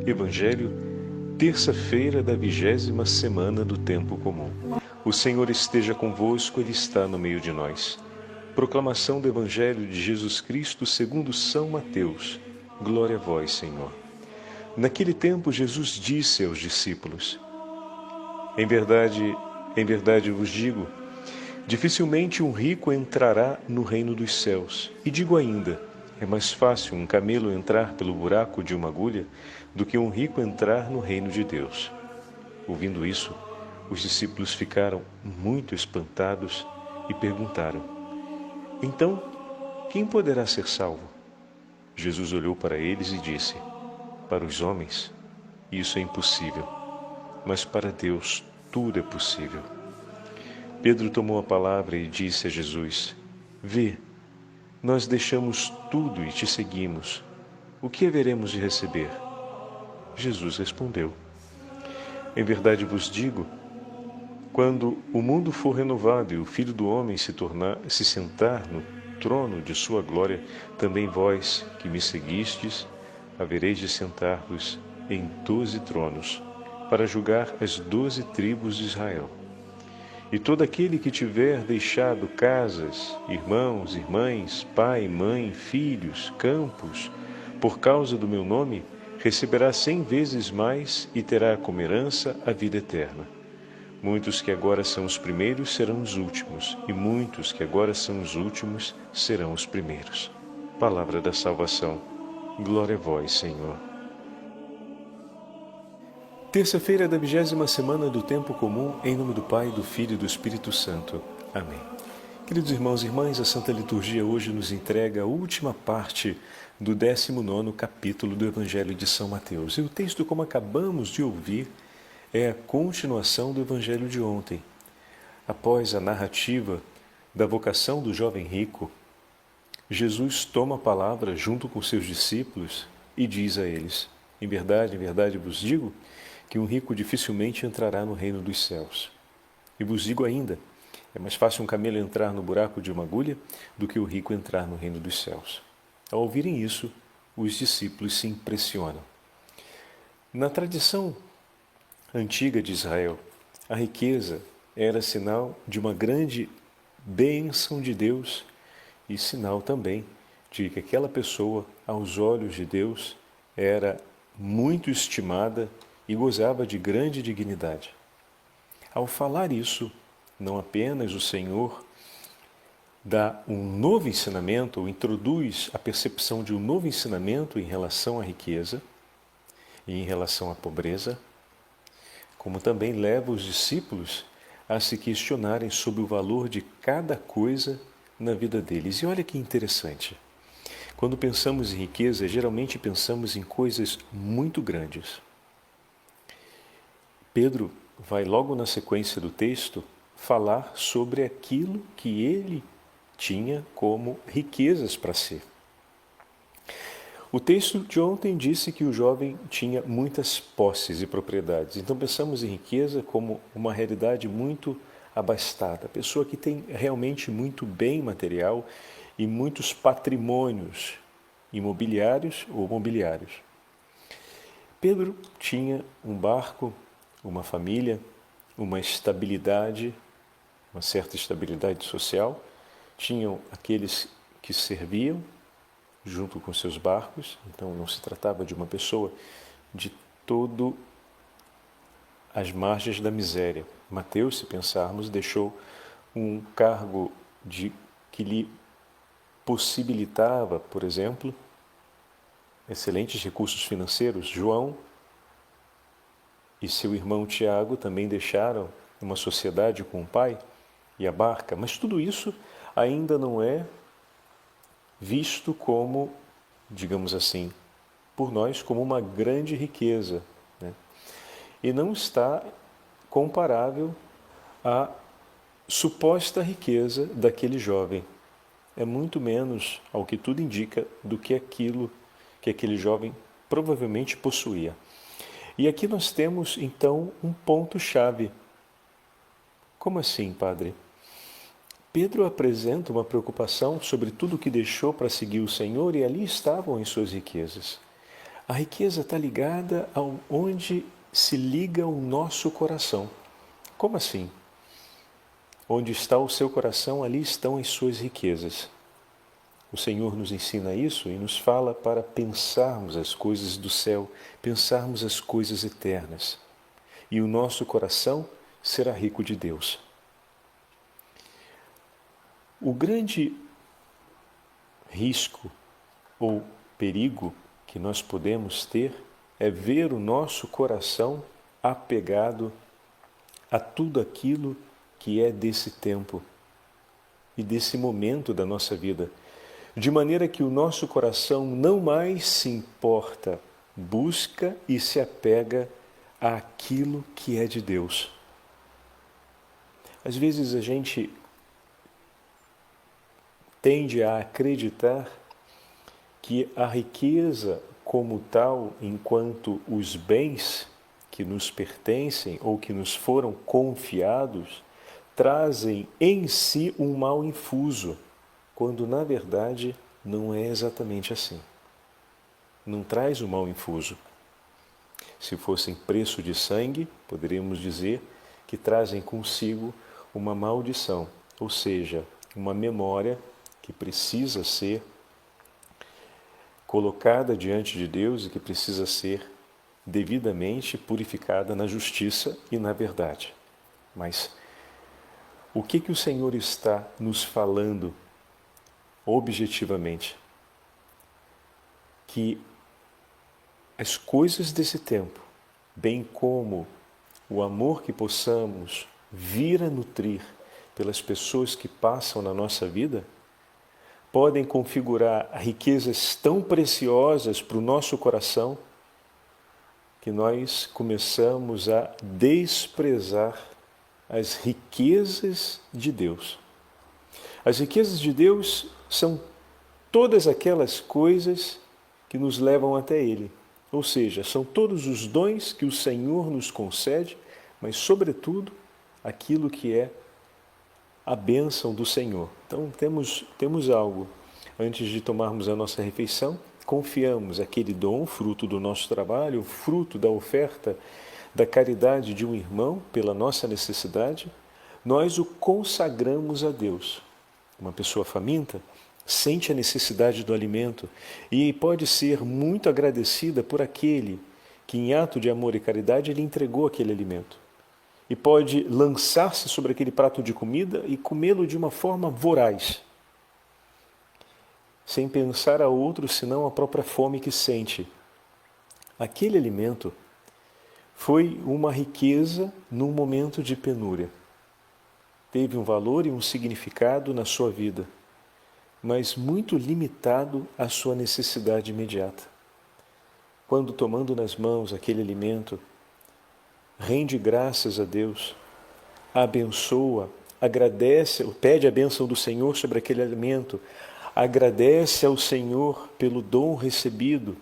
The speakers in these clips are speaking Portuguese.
Evangelho, terça-feira da 20ª semana do Tempo Comum. O Senhor esteja convosco, Ele está no meio de nós. Proclamação do Evangelho de Jesus Cristo segundo São Mateus. Glória a vós, Senhor. Naquele tempo, Jesus disse aos discípulos: em verdade vos digo, dificilmente um rico entrará no reino dos céus. E digo ainda, é mais fácil um camelo entrar pelo buraco de uma agulha do que um rico entrar no reino de Deus. Ouvindo isso, os discípulos ficaram muito espantados e perguntaram: então, quem poderá ser salvo? Jesus olhou para eles e disse: para os homens, isso é impossível, mas para Deus tudo é possível. Pedro tomou a palavra e disse a Jesus: vê, nós deixamos tudo e te seguimos. O que haveremos de receber? Jesus respondeu: em verdade vos digo, quando o mundo for renovado e o Filho do Homem se sentar no trono de sua glória, também vós, que me seguistes, havereis de sentar-vos em 12 tronos, para julgar as 12 tribos de Israel. E todo aquele que tiver deixado casas, irmãos, irmãs, pai, mãe, filhos, campos, por causa do meu nome, receberá 100 vezes mais e terá como herança a vida eterna. Muitos que agora são os primeiros serão os últimos, e muitos que agora são os últimos serão os primeiros. Palavra da salvação. Glória a vós, Senhor. Terça-feira da 20ª semana do Tempo Comum, em nome do Pai, do Filho e do Espírito Santo. Amém. Queridos irmãos e irmãs, a Santa Liturgia hoje nos entrega a última parte do 19º capítulo do Evangelho de São Mateus. E o texto, como acabamos de ouvir, é a continuação do Evangelho de ontem. Após a narrativa da vocação do jovem rico, Jesus toma a palavra junto com seus discípulos e diz a eles: em verdade vos digo que um rico dificilmente entrará no reino dos céus. E vos digo ainda, é mais fácil um camelo entrar no buraco de uma agulha do que o rico entrar no reino dos céus. Ao ouvirem isso, os discípulos se impressionam. Na tradição antiga de Israel, a riqueza era sinal de uma grande bênção de Deus e sinal também de que aquela pessoa, aos olhos de Deus, era muito estimada e gozava de grande dignidade. Ao falar isso, não apenas o Senhor dá um novo ensinamento, ou introduz a percepção de um novo ensinamento em relação à riqueza e em relação à pobreza, como também leva os discípulos a se questionarem sobre o valor de cada coisa na vida deles. E olha que interessante. Quando pensamos em riqueza, geralmente pensamos em coisas muito grandes. Pedro vai logo na sequência do texto falar sobre aquilo que ele tinha como riquezas para si. O texto de ontem disse que o jovem tinha muitas posses e propriedades. Então pensamos em riqueza como uma realidade muito abastada, a pessoa que tem realmente muito bem material e muitos patrimônios imobiliários ou mobiliários. Pedro tinha um barco, uma família, uma estabilidade, uma certa estabilidade social. Tinham aqueles que serviam junto com seus barcos, então não se tratava de uma pessoa de todo as margens da miséria. Mateus, se pensarmos, deixou um cargo que lhe possibilitava, por exemplo, excelentes recursos financeiros. João e seu irmão Tiago também deixaram uma sociedade com o pai e a barca, mas tudo isso ainda não é visto como, digamos assim, por nós, como uma grande riqueza, né? E não está comparável à suposta riqueza daquele jovem. É muito menos, ao que tudo indica, do que aquilo que aquele jovem provavelmente possuía. E aqui nós temos, então, um ponto-chave. Como assim, padre? Pedro apresenta uma preocupação sobre tudo o que deixou para seguir o Senhor e ali estavam as suas riquezas. A riqueza está ligada onde se liga o nosso coração. Como assim? Onde está o seu coração, ali estão as suas riquezas. O Senhor nos ensina isso e nos fala para pensarmos as coisas do céu, pensarmos as coisas eternas. E o nosso coração será rico de Deus. O grande risco ou perigo que nós podemos ter é ver o nosso coração apegado a tudo aquilo que é desse tempo e desse momento da nossa vida, de maneira que o nosso coração não mais se importa, busca e se apega àquilo que é de Deus. Às vezes a gente tende a acreditar que a riqueza como tal, enquanto os bens que nos pertencem ou que nos foram confiados, trazem em si um mal infuso, quando na verdade não é exatamente assim. Não traz um mal infuso. Se fossem preço de sangue, poderíamos dizer que trazem consigo uma maldição, ou seja, uma memória que precisa ser colocada diante de Deus e que precisa ser devidamente purificada na justiça e na verdade. Mas o que o Senhor está nos falando objetivamente? Que as coisas desse tempo, bem como o amor que possamos vir a nutrir pelas pessoas que passam na nossa vida, podem configurar riquezas tão preciosas para o nosso coração que nós começamos a desprezar as riquezas de Deus. As riquezas de Deus são todas aquelas coisas que nos levam até Ele. Ou seja, são todos os dons que o Senhor nos concede, mas, sobretudo, aquilo que é a bênção do Senhor. Então, temos algo. Antes de tomarmos a nossa refeição, confiamos aquele dom, fruto do nosso trabalho, fruto da oferta, da caridade de um irmão pela nossa necessidade, nós o consagramos a Deus. Uma pessoa faminta sente a necessidade do alimento e pode ser muito agradecida por aquele que, em ato de amor e caridade, lhe entregou aquele alimento. E pode lançar-se sobre aquele prato de comida e comê-lo de uma forma voraz, sem pensar a outro senão a própria fome que sente. Aquele alimento foi uma riqueza num momento de penúria. Teve um valor e um significado na sua vida, mas muito limitado à sua necessidade imediata. Quando, tomando nas mãos aquele alimento, rende graças a Deus, abençoa, agradece, pede a bênção do Senhor sobre aquele alimento, agradece ao Senhor pelo dom recebido,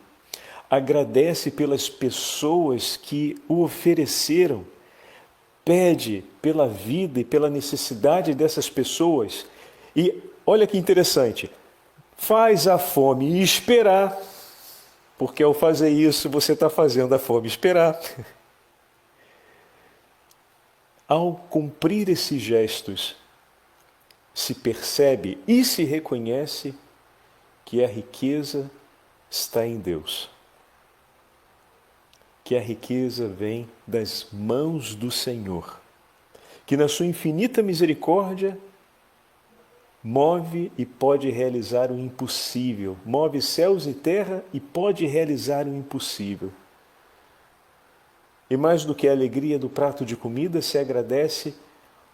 agradece pelas pessoas que o ofereceram, pede pela vida e pela necessidade dessas pessoas e, olha que interessante, faz a fome esperar, porque ao fazer isso você está fazendo a fome esperar. Ao cumprir esses gestos, se percebe e se reconhece que a riqueza está em Deus. Que a riqueza vem das mãos do Senhor, que na sua infinita misericórdia move e pode realizar o impossível, move céus e terra e pode realizar o impossível. E mais do que a alegria do prato de comida, se agradece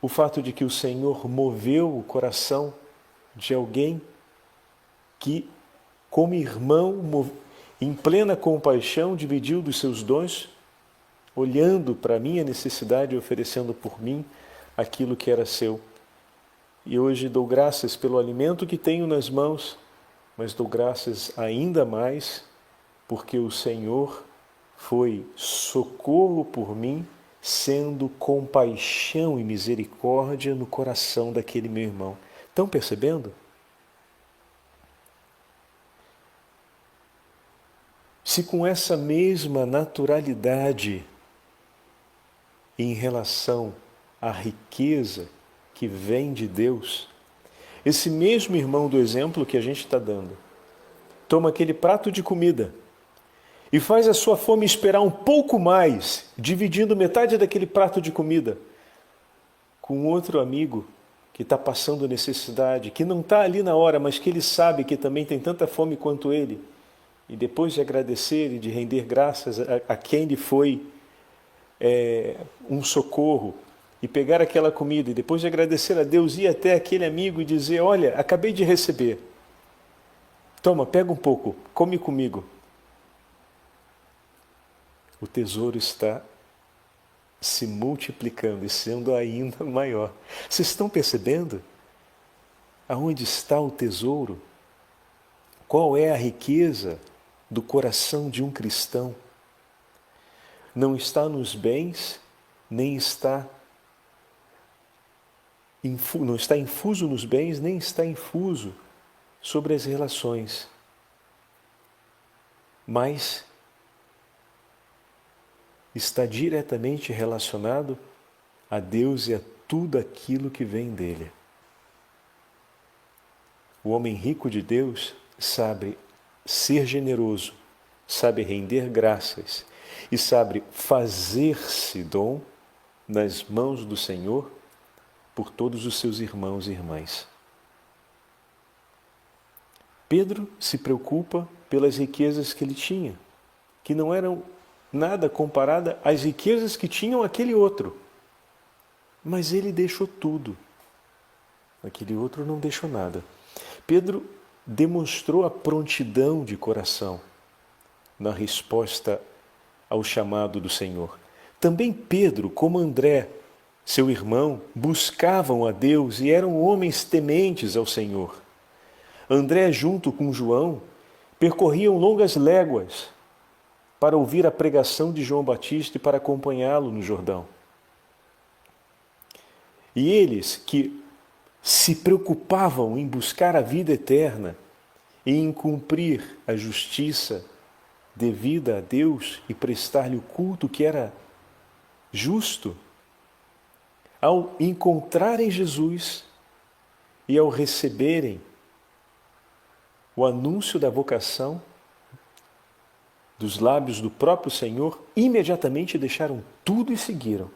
o fato de que o Senhor moveu o coração de alguém que, como irmão, em plena compaixão, dividiu dos seus dons, olhando para a minha necessidade e oferecendo por mim aquilo que era seu. E hoje dou graças pelo alimento que tenho nas mãos, mas dou graças ainda mais porque o Senhor foi socorro por mim, sendo compaixão e misericórdia no coração daquele meu irmão. Estão percebendo? se com essa mesma naturalidade em relação à riqueza que vem de Deus, esse mesmo irmão do exemplo que a gente está dando, toma aquele prato de comida e faz a sua fome esperar um pouco mais, dividindo metade daquele prato de comida com outro amigo que está passando necessidade, que não está ali na hora, mas que ele sabe que também tem tanta fome quanto ele, e depois de agradecer e de render graças a quem lhe foi um socorro, e pegar aquela comida, e depois de agradecer a Deus, ir até aquele amigo e dizer, olha, acabei de receber, toma, pega um pouco, come comigo. O tesouro está se multiplicando e sendo ainda maior. Vocês estão percebendo aonde está o tesouro? Qual é a riqueza do coração de um cristão? Não está nos bens, nem está não está infuso nos bens, nem está infuso sobre as relações. Mas está diretamente relacionado a Deus e a tudo aquilo que vem dele. O homem rico de Deus sabe ser generoso, sabe render graças e sabe fazer-se dom nas mãos do Senhor por todos os seus irmãos e irmãs. Pedro se preocupa pelas riquezas que ele tinha, que não eram nada comparada às riquezas que tinham aquele outro. Mas ele deixou tudo. Aquele outro não deixou nada. Pedro demonstrou a prontidão de coração na resposta ao chamado do Senhor. Também Pedro, como André, seu irmão, buscavam a Deus e eram homens tementes ao Senhor. André, junto com João, percorriam longas léguas para ouvir a pregação de João Batista e para acompanhá-lo no Jordão. E eles que se preocupavam em buscar a vida eterna e em cumprir a justiça devida a Deus e prestar-lhe o culto que era justo, ao encontrarem Jesus e ao receberem o anúncio da vocação dos lábios do próprio Senhor, imediatamente deixaram tudo e seguiram.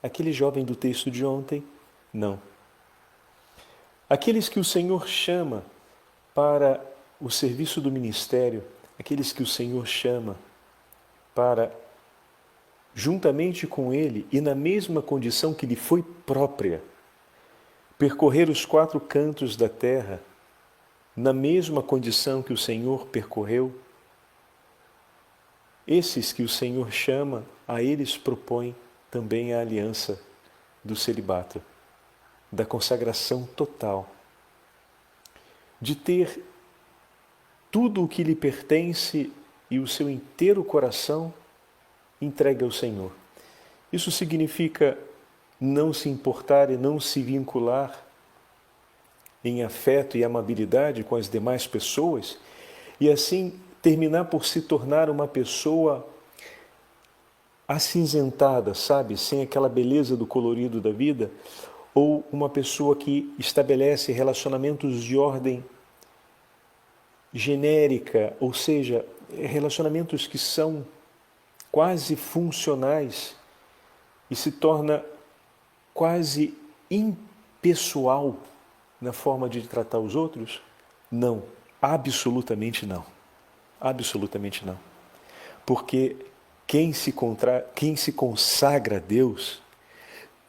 Aquele jovem do texto de ontem, não. Aqueles que o Senhor chama para o serviço do ministério, aqueles que o Senhor chama para, juntamente com Ele e na mesma condição que lhe foi própria, percorrer os 4 cantos da terra, na mesma condição que o Senhor percorreu, esses que o Senhor chama, a eles propõe também a aliança do celibato, da consagração total, de ter tudo o que lhe pertence e o seu inteiro coração entregue ao Senhor. Isso significa não se importar e não se vincular em afeto e amabilidade com as demais pessoas e assim terminar por se tornar uma pessoa acinzentada, sabe? Sem aquela beleza do colorido da vida, ou uma pessoa que estabelece relacionamentos de ordem genérica, ou seja, relacionamentos que são quase funcionais e se torna quase impessoal na forma de tratar os outros? Não, absolutamente não. Absolutamente não. Porque quem se consagra a Deus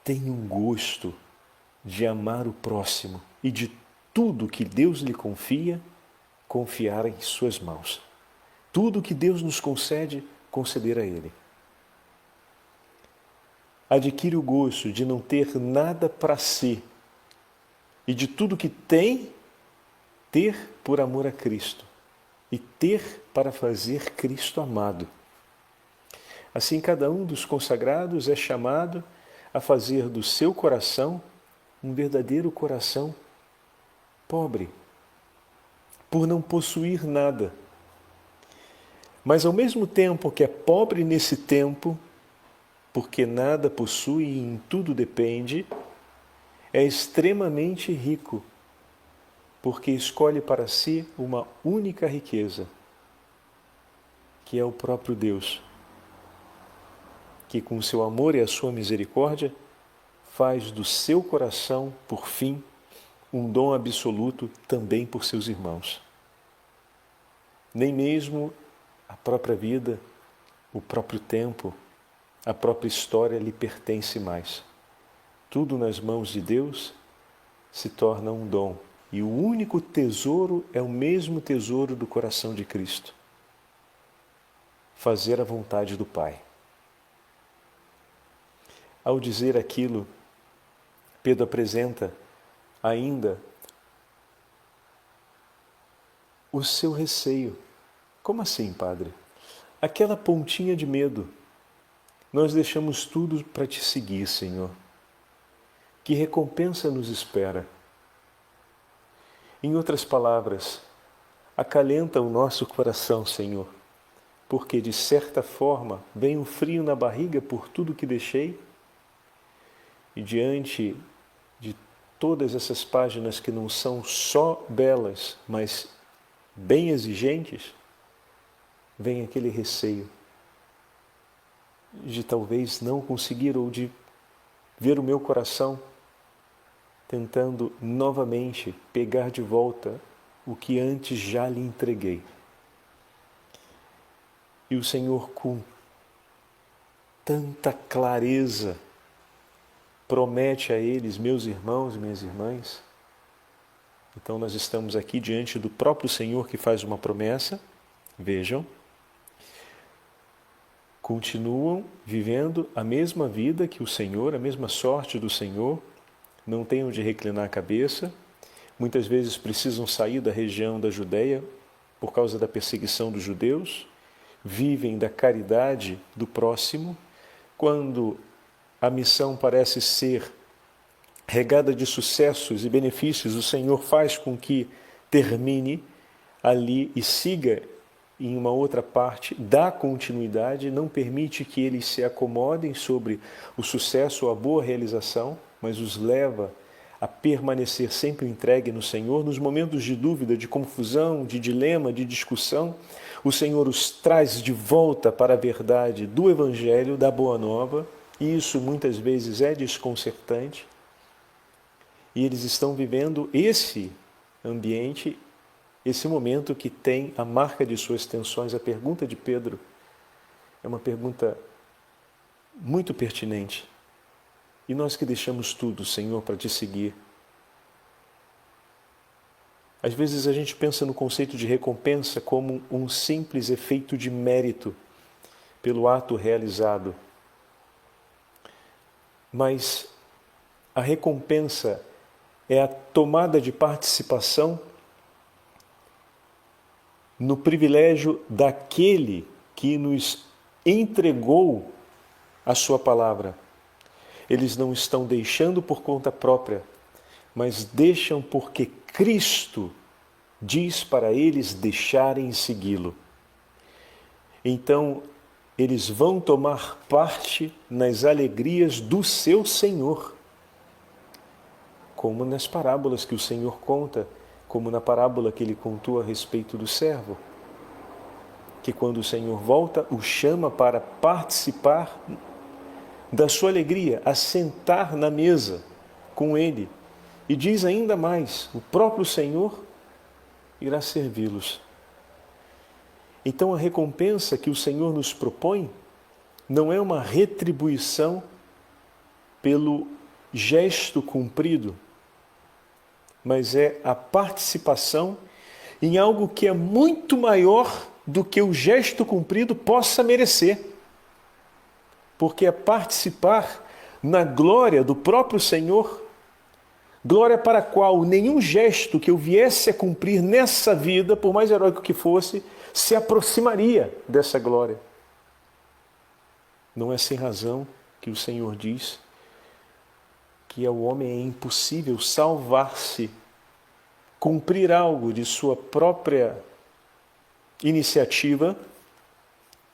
tem um gosto de amar o próximo e de tudo que Deus lhe confia, confiar em suas mãos. Tudo que Deus nos concede, conceder a Ele. Adquire o gosto de não ter nada para si e de tudo que tem, ter por amor a Cristo e ter para fazer Cristo amado. Assim, cada um dos consagrados é chamado a fazer do seu coração um verdadeiro coração pobre, por não possuir nada, mas ao mesmo tempo que é pobre nesse tempo, porque nada possui e em tudo depende, é extremamente rico, porque escolhe para si uma única riqueza, que é o próprio Deus, que com o seu amor e a sua misericórdia faz do seu coração, por fim, um dom absoluto também por seus irmãos. Nem mesmo a própria vida, o próprio tempo, a própria história lhe pertence mais. Tudo nas mãos de Deus se torna um dom. E o único tesouro é o mesmo tesouro do coração de Cristo. Fazer a vontade do Pai. Ao dizer aquilo, Pedro apresenta ainda o seu receio. Como assim, Padre? Aquela pontinha de medo. Nós deixamos tudo para te seguir, Senhor. Que recompensa nos espera? Em outras palavras, acalenta o nosso coração, Senhor, porque de certa forma vem um frio na barriga por tudo que deixei, e diante de todas essas páginas que não são só belas, mas bem exigentes, vem aquele receio de talvez não conseguir ou de ver o meu coração tentando novamente pegar de volta o que antes já lhe entreguei. E o Senhor, com tanta clareza, promete a eles, meus irmãos e minhas irmãs. Então nós estamos aqui diante do próprio Senhor que faz uma promessa. Vejam, continuam vivendo a mesma vida que o Senhor, a mesma sorte do Senhor, não têm onde reclinar a cabeça, muitas vezes precisam sair da região da Judéia por causa da perseguição dos judeus, vivem da caridade do próximo. Quando a missão parece ser regada de sucessos e benefícios, o Senhor faz com que termine ali e siga em uma outra parte, dá continuidade, não permite que eles se acomodem sobre o sucesso ou a boa realização, mas os leva a permanecer sempre entregue no Senhor. Nos momentos de dúvida, de confusão, de dilema, de discussão, o Senhor os traz de volta para a verdade do Evangelho, da Boa Nova, e isso muitas vezes é desconcertante, e eles estão vivendo esse ambiente, esse momento que tem a marca de suas tensões. A pergunta de Pedro é uma pergunta muito pertinente. E nós que deixamos tudo, Senhor, para te seguir. Às vezes a gente pensa no conceito de recompensa como um simples efeito de mérito pelo ato realizado. Mas a recompensa é a tomada de participação no privilégio daquele que nos entregou a sua palavra. Eles não estão deixando por conta própria, mas deixam porque Cristo diz para eles deixarem segui-lo. Então, eles vão tomar parte nas alegrias do seu Senhor, como nas parábolas que o Senhor conta, como na parábola que ele contou a respeito do servo, que quando o Senhor volta, o chama para participar da sua alegria, a sentar na mesa com ele. E diz ainda mais, o próprio Senhor irá servi-los. Então a recompensa que o Senhor nos propõe não é uma retribuição pelo gesto cumprido, mas é a participação em algo que é muito maior do que o gesto cumprido possa merecer. Porque é participar na glória do próprio Senhor, glória para a qual nenhum gesto que eu viesse a cumprir nessa vida, por mais heróico que fosse, se aproximaria dessa glória. Não é sem razão que o Senhor diz que ao homem é impossível salvar-se, cumprir algo de sua própria iniciativa,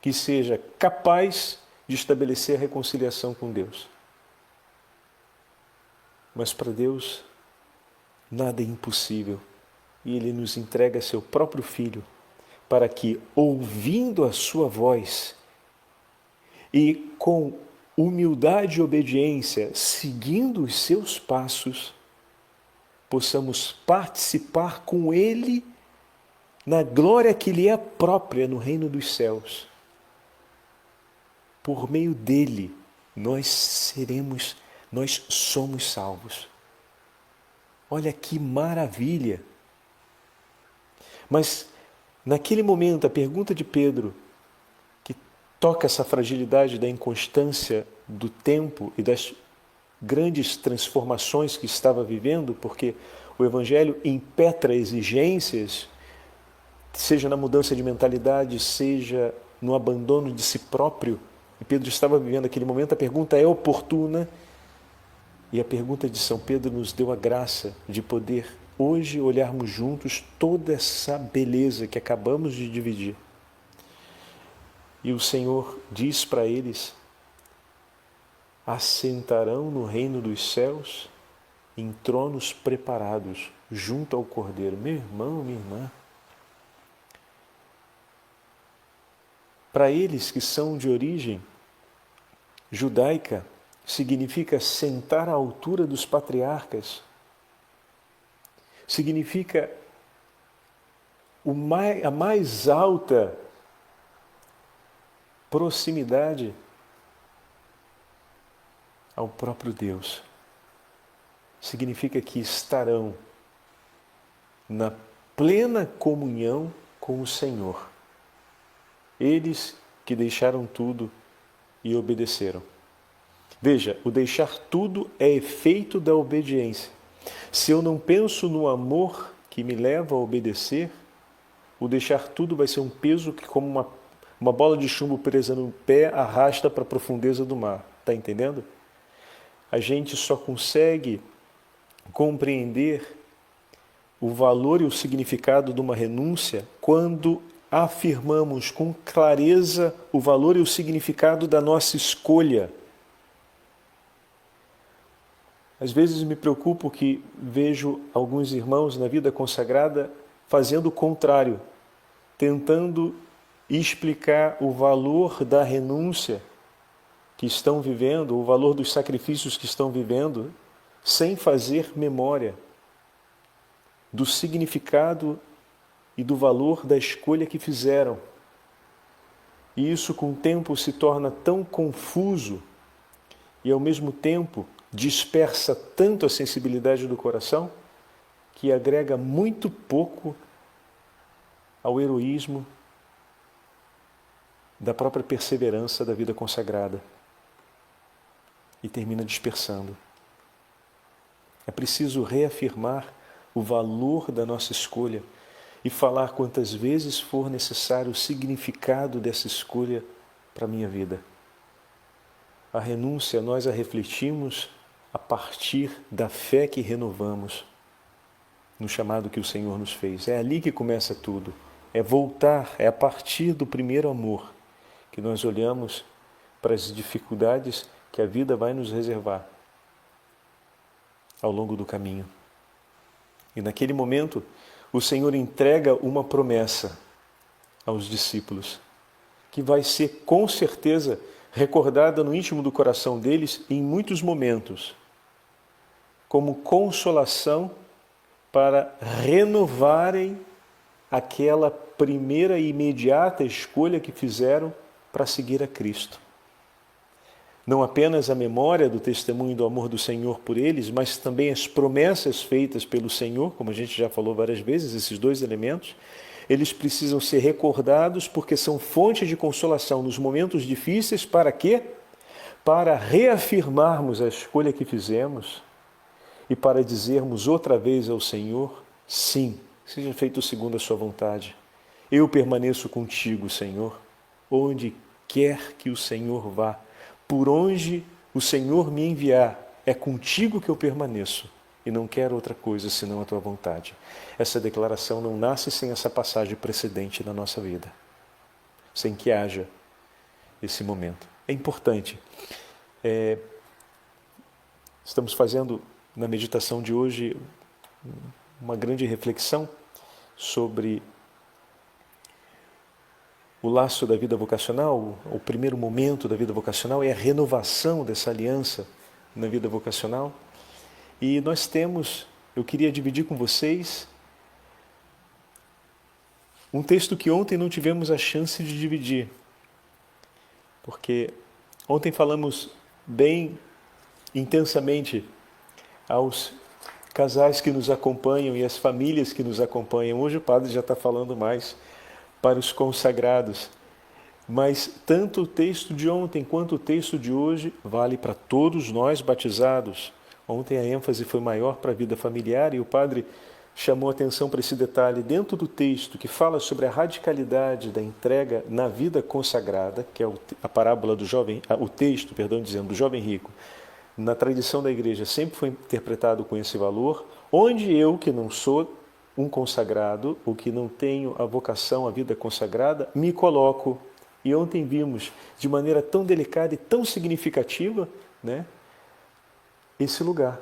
que seja capaz de estabelecer a reconciliação com Deus. Mas para Deus, nada é impossível. E Ele nos entrega seu próprio Filho para que, ouvindo a sua voz e com humildade e obediência, seguindo os seus passos, possamos participar com Ele na glória que lhe é própria no reino dos céus. Por meio dele, nós somos salvos. Olha que maravilha! Mas, naquele momento, a pergunta de Pedro, que toca essa fragilidade da inconstância do tempo e das grandes transformações que estava vivendo, porque o Evangelho impetra exigências, seja na mudança de mentalidade, seja no abandono de si próprio, e Pedro estava vivendo aquele momento. A pergunta é oportuna, e a pergunta de São Pedro nos deu a graça de poder hoje olharmos juntos toda essa beleza que acabamos de dividir. E o Senhor diz para eles: assentarão no reino dos céus em tronos preparados junto ao Cordeiro. Meu irmão, minha irmã, para eles que são de origem judaica, significa sentar à altura dos patriarcas, significa a mais alta proximidade ao próprio Deus. Significa que estarão na plena comunhão com o Senhor. Eles que deixaram tudo e obedeceram. Veja, o deixar tudo é efeito da obediência. Se eu não penso no amor que me leva a obedecer, o deixar tudo vai ser um peso que, como uma bola de chumbo presa no pé, arrasta para a profundeza do mar. Está entendendo? A gente só consegue compreender o valor e o significado de uma renúncia quando afirmamos com clareza o valor e o significado da nossa escolha. Às vezes me preocupo que vejo alguns irmãos na vida consagrada fazendo o contrário, tentando explicar o valor da renúncia que estão vivendo, o valor dos sacrifícios que estão vivendo, sem fazer memória do significado e do valor da escolha que fizeram. E isso com o tempo se torna tão confuso e ao mesmo tempo dispersa tanto a sensibilidade do coração que agrega muito pouco ao heroísmo da própria perseverança da vida consagrada e termina dispersando. É preciso reafirmar o valor da nossa escolha e falar quantas vezes for necessário o significado dessa escolha para a minha vida. A renúncia nós a refletimos a partir da fé que renovamos no chamado que o Senhor nos fez. É ali que começa tudo. É voltar, é a partir do primeiro amor que nós olhamos para as dificuldades que a vida vai nos reservar ao longo do caminho. E naquele momento, o Senhor entrega uma promessa aos discípulos, que vai ser com certeza recordada no íntimo do coração deles em muitos momentos, como consolação para renovarem aquela primeira e imediata escolha que fizeram para seguir a Cristo. Não apenas a memória do testemunho do amor do Senhor por eles, mas também as promessas feitas pelo Senhor, como a gente já falou várias vezes, esses dois elementos, eles precisam ser recordados porque são fonte de consolação nos momentos difíceis. Para quê? Para reafirmarmos a escolha que fizemos e para dizermos outra vez ao Senhor: sim, seja feito segundo a sua vontade. Eu permaneço contigo, Senhor, onde quer que o Senhor vá. Por onde o Senhor me enviar, é contigo que eu permaneço e não quero outra coisa senão a tua vontade. Essa declaração não nasce sem essa passagem precedente na nossa vida, sem que haja esse momento. É importante. Estamos fazendo na meditação de hoje uma grande reflexão sobre o laço da vida vocacional. O primeiro momento da vida vocacional é a renovação dessa aliança na vida vocacional. E nós temos, eu queria dividir com vocês um texto que ontem não tivemos a chance de dividir, porque ontem falamos bem intensamente aos casais que nos acompanham e às famílias que nos acompanham. Hoje o padre já está falando mais para os consagrados, mas tanto o texto de ontem quanto o texto de hoje vale para todos nós batizados. Ontem a ênfase foi maior para a vida familiar e o padre chamou atenção para esse detalhe dentro do texto que fala sobre a radicalidade da entrega na vida consagrada, que é a parábola do jovem, o texto, perdão, dizendo, do jovem rico. Na tradição da igreja sempre foi interpretado com esse valor, onde eu, que não sou um consagrado, ou que não tenho a vocação, a vida consagrada, me coloco. E ontem vimos, de maneira tão delicada e tão significativa, né, esse lugar.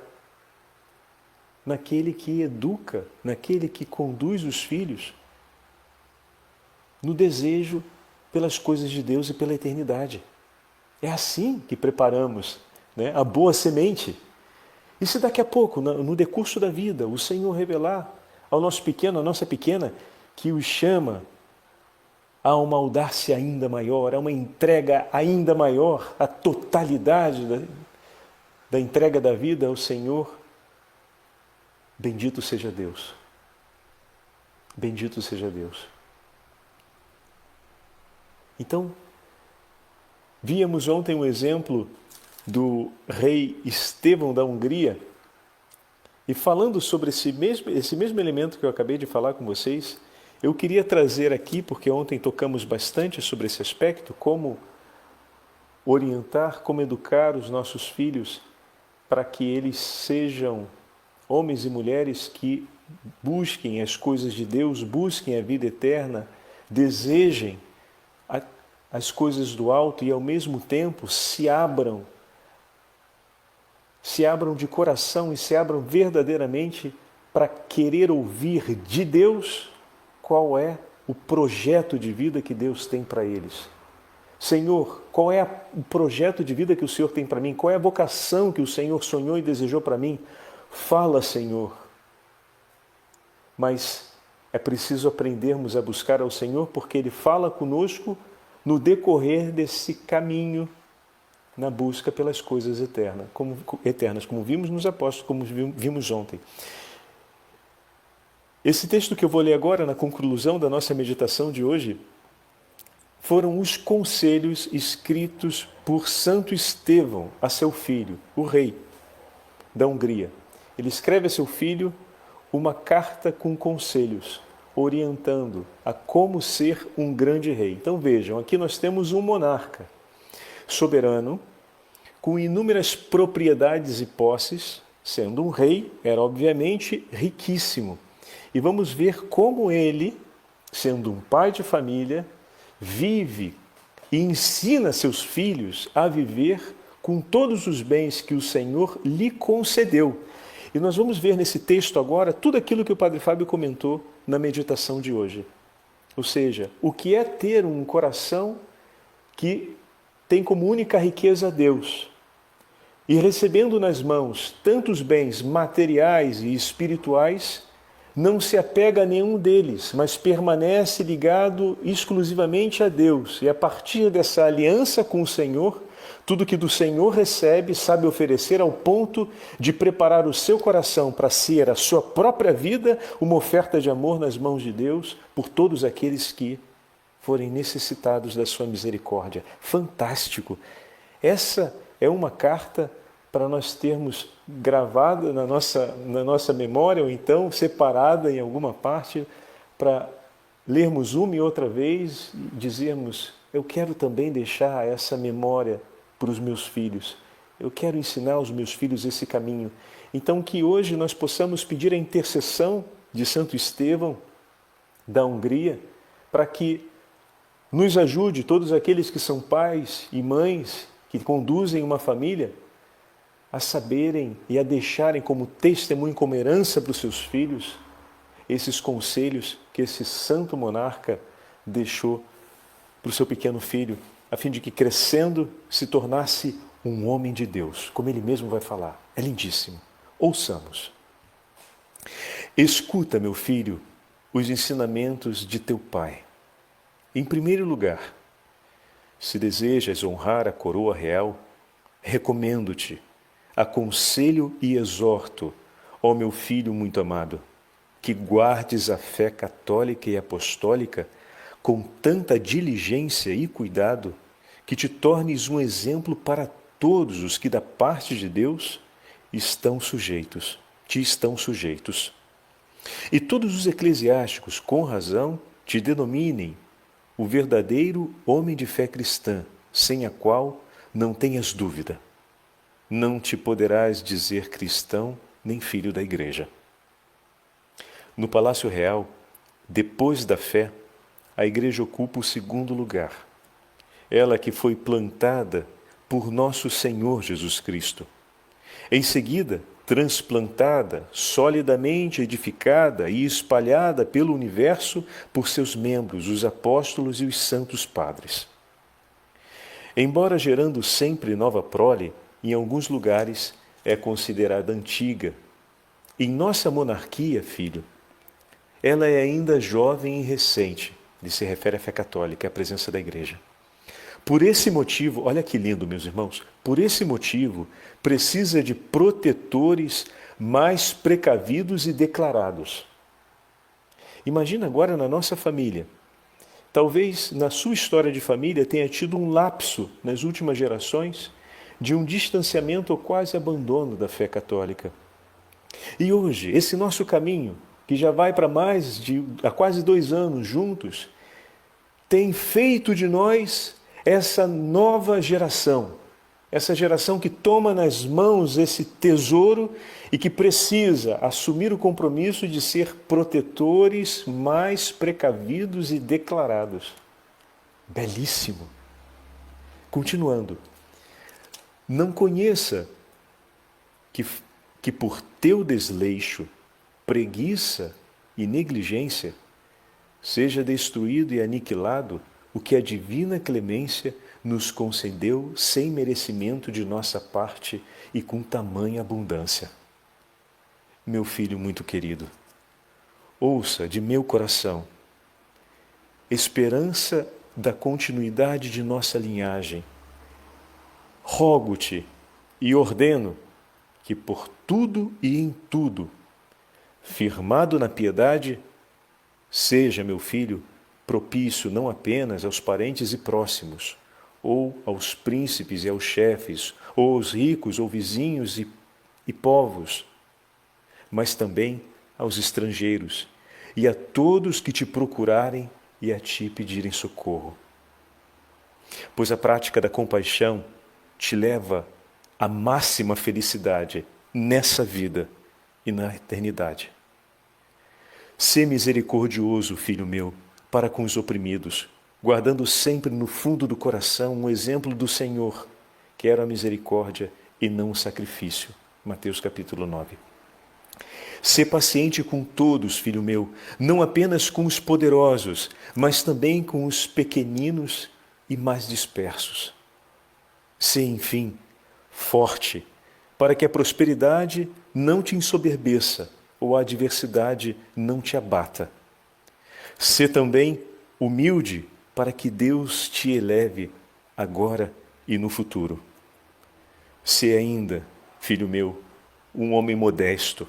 Naquele que educa, naquele que conduz os filhos no desejo pelas coisas de Deus e pela eternidade. É assim que preparamos, né, a boa semente. E se daqui a pouco, no decurso da vida, o Senhor revelar ao nosso pequeno, à nossa pequena, que os chama a uma audácia ainda maior, a uma entrega ainda maior, a totalidade da entrega da vida ao Senhor, bendito seja Deus. Bendito seja Deus. Então, víamos ontem um exemplo do rei Estevão da Hungria, e falando sobre esse mesmo elemento que eu acabei de falar com vocês, eu queria trazer aqui, porque ontem tocamos bastante sobre esse aspecto, como orientar, como educar os nossos filhos para que eles sejam homens e mulheres que busquem as coisas de Deus, busquem a vida eterna, desejem as coisas do alto e ao mesmo tempo se abram de coração e se abram verdadeiramente para querer ouvir de Deus qual é o projeto de vida que Deus tem para eles. Senhor, qual é o projeto de vida que o Senhor tem para mim? Qual é a vocação que o Senhor sonhou e desejou para mim? Fala, Senhor. Mas é preciso aprendermos a buscar ao Senhor, porque Ele fala conosco no decorrer desse caminho na busca pelas coisas eternas, como vimos nos apóstolos, como vimos ontem. Esse texto que eu vou ler agora, na conclusão da nossa meditação de hoje, foram os conselhos escritos por Santo Estevão a seu filho, o rei da Hungria. Ele escreve a seu filho uma carta com conselhos, orientando a como ser um grande rei. Então vejam, aqui nós temos um monarca soberano, com inúmeras propriedades e posses, sendo um rei, era obviamente riquíssimo. E vamos ver como ele, sendo um pai de família, vive e ensina seus filhos a viver com todos os bens que o Senhor lhe concedeu. E nós vamos ver nesse texto agora tudo aquilo que o Padre Fábio comentou na meditação de hoje. Ou seja, o que é ter um coração que tem como única riqueza Deus, e recebendo nas mãos tantos bens materiais e espirituais, não se apega a nenhum deles, mas permanece ligado exclusivamente a Deus. E a partir dessa aliança com o Senhor, tudo que do Senhor recebe, sabe oferecer ao ponto de preparar o seu coração para ser a sua própria vida uma oferta de amor nas mãos de Deus por todos aqueles que forem necessitados da sua misericórdia. Fantástico! Essa é uma carta para nós termos gravada na nossa memória, ou então separada em alguma parte, para lermos uma e outra vez e dizermos: eu quero também deixar essa memória para os meus filhos. Eu quero ensinar aos meus filhos esse caminho. Então que hoje nós possamos pedir a intercessão de Santo Estevão da Hungria, para que Nos ajude, todos aqueles que são pais e mães, que conduzem uma família, a saberem e a deixarem como testemunho, como herança para os seus filhos, esses conselhos que esse santo monarca deixou para o seu pequeno filho, a fim de que, crescendo, se tornasse um homem de Deus, como ele mesmo vai falar. É lindíssimo. Ouçamos. Escuta, meu filho, os ensinamentos de teu pai. Em primeiro lugar, se desejas honrar a coroa real, recomendo-te, aconselho e exorto, ó meu filho muito amado, que guardes a fé católica e apostólica com tanta diligência e cuidado, que te tornes um exemplo para todos os que da parte de Deus te estão sujeitos. E todos os eclesiásticos, com razão, te denominem o verdadeiro homem de fé cristã, sem a qual não tenhas dúvida. Não te poderás dizer cristão nem filho da igreja. No Palácio Real, depois da fé, a igreja ocupa o segundo lugar. Ela que foi plantada por nosso Senhor Jesus Cristo. Em seguida, transplantada, solidamente edificada e espalhada pelo universo por seus membros, os apóstolos e os santos padres. Embora gerando sempre nova prole, em alguns lugares é considerada antiga. Em nossa monarquia, filho, ela é ainda jovem e recente, ele se refere à fé católica, à presença da igreja. Por esse motivo, olha que lindo, meus irmãos, por esse motivo, precisa de protetores mais precavidos e declarados. Imagina agora na nossa família. Talvez na sua história de família tenha tido um lapso nas últimas gerações de um distanciamento ou quase abandono da fé católica. E hoje, esse nosso caminho, que já vai para há quase 2 anos juntos, tem feito de nós essa nova geração, essa geração que toma nas mãos esse tesouro e que precisa assumir o compromisso de ser protetores mais precavidos e declarados. Belíssimo. Continuando. Não conheça que por teu desleixo, preguiça e negligência seja destruído e aniquilado o que a divina clemência nos concedeu sem merecimento de nossa parte e com tamanha abundância. Meu filho muito querido, ouça de meu coração, esperança da continuidade de nossa linhagem, rogo-te e ordeno que por tudo e em tudo, firmado na piedade, seja, meu filho, propício não apenas aos parentes e próximos, ou aos príncipes e aos chefes, ou aos ricos ou vizinhos e povos, mas também aos estrangeiros e a todos que te procurarem e a ti pedirem socorro. Pois a prática da compaixão te leva à máxima felicidade nessa vida e na eternidade. Sê misericordioso, filho meu, para com os oprimidos, guardando sempre no fundo do coração um exemplo do Senhor, que era a misericórdia e não o sacrifício. Mateus capítulo 9. Sê paciente com todos, filho meu, não apenas com os poderosos, mas também com os pequeninos e mais dispersos. Sê, enfim, forte, para que a prosperidade não te ensoberbeça ou a adversidade não te abata. Sê também humilde, para que Deus te eleve agora e no futuro. Sê ainda, filho meu, um homem modesto,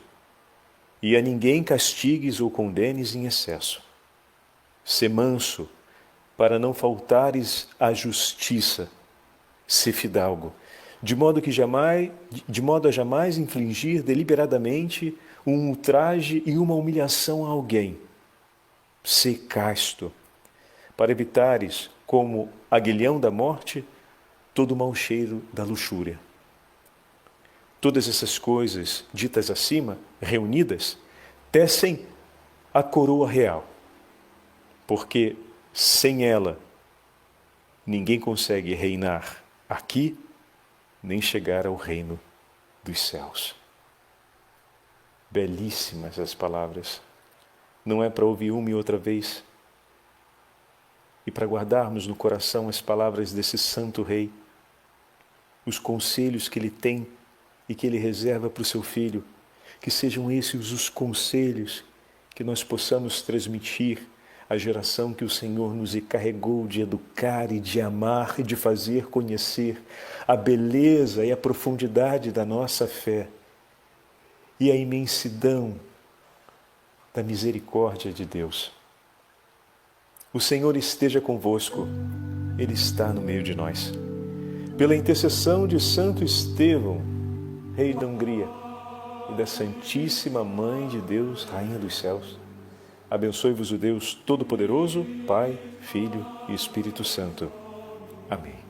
e a ninguém castigues ou condenes em excesso. Sê manso, para não faltares à justiça. Sê fidalgo, de modo a jamais infligir deliberadamente um ultraje e uma humilhação a alguém. Sê casto, para evitares, como aguilhão da morte, todo o mau cheiro da luxúria. Todas essas coisas ditas acima, reunidas, tecem a coroa real, porque sem ela ninguém consegue reinar aqui, nem chegar ao reino dos céus. Belíssimas as palavras. Não é para ouvir uma e outra vez, e para guardarmos no coração as palavras desse santo rei, os conselhos que ele tem e que ele reserva para o seu filho, que sejam esses os conselhos que nós possamos transmitir à geração que o Senhor nos encarregou de educar e de amar e de fazer conhecer a beleza e a profundidade da nossa fé e a imensidão da misericórdia de Deus. O Senhor esteja convosco, Ele está no meio de nós. Pela intercessão de Santo Estevão, rei da Hungria, e da Santíssima Mãe de Deus, Rainha dos Céus, abençoe-vos o Deus Todo-Poderoso, Pai, Filho e Espírito Santo. Amém.